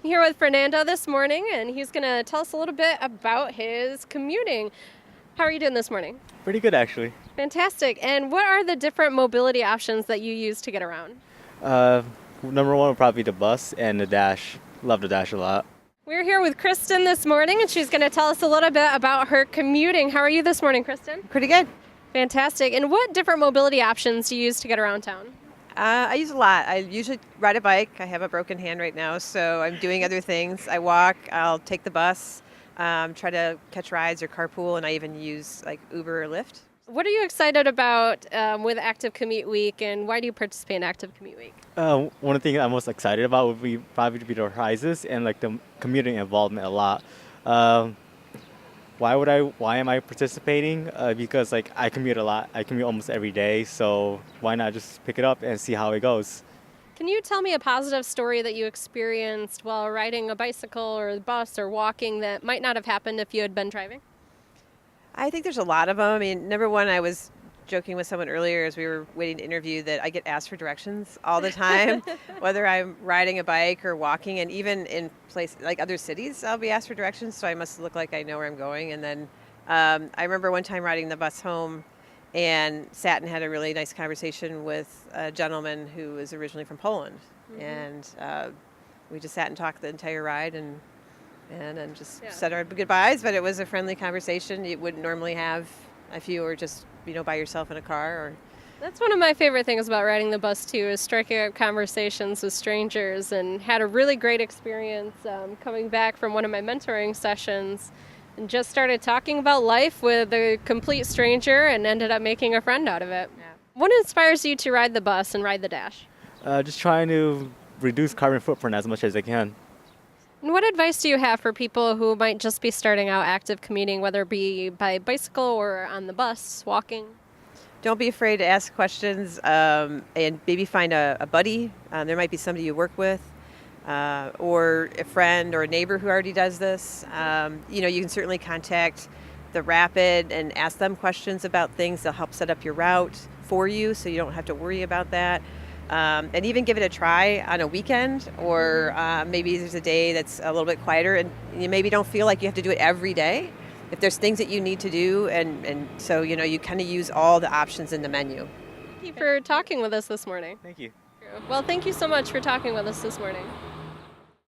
Here with Fernando this morning, and he's going to tell us a little bit about his commuting. How are you doing this morning? Pretty good, actually. Fantastic. And what are the different mobility options that you use to get around? Uh, Number one would probably be the bus and the dash. Love the dash a lot. We're here with Kristen this morning, and she's going to tell us a little bit about her commuting. How are you this morning, Kristen? Pretty good. Fantastic. And what different mobility options do you use to get around town? I use a lot. I usually ride a bike. I have a broken hand right now, so I'm doing other things. I walk. I'll take the bus, try to catch rides or carpool, and I even use like Uber or Lyft. What are you excited about with Active Commute Week, and why do you participate in Active Commute Week? One of the things I'm most excited about would be probably be the prizes and like the commuting involvement a lot. Why am I participating? Because like I commute a lot. I commute almost every day, so why not just pick it up and see how it goes? Can you tell me a positive story that you experienced while riding a bicycle or a bus or walking that might not have happened if you had been driving? I think there's a lot of them. I mean, number one, I was joking with someone earlier as we were waiting to interview that I get asked for directions all the time, whether I'm riding a bike or walking, and even in places like other cities, I'll be asked for directions, so I must look like I know where I'm going. And then I remember one time riding the bus home and sat and had a really nice conversation with a gentleman who was originally from Poland. Mm-hmm. And we just sat and talked the entire ride and then just said our goodbyes, but it was a friendly conversation you wouldn't normally have if you were just by yourself in a car. Or That's one of my favorite things about riding the bus too, is striking up conversations with strangers, and had a really great experience coming back from one of my mentoring sessions and just started talking about life with a complete stranger and ended up making a friend out of it. Yeah. What inspires you to ride the bus and ride the dash? Just trying to reduce carbon footprint as much as I can. And what advice do you have for people who might just be starting out active commuting, whether it be by bicycle or on the bus, walking? Don't be afraid to ask questions, and maybe find a buddy. There might be somebody you work with, or a friend or a neighbor who already does this. You can certainly contact the Rapid and ask them questions about things. They'll help set up your route for you so you don't have to worry about that. And even give it a try on a weekend, or maybe there's a day that's a little bit quieter and you maybe don't feel like you have to do it every day. If there's things that you need to do, and so you kind of use all the options in the menu. Thank you for talking with us this morning. Thank you. Well, thank you so much for talking with us this morning.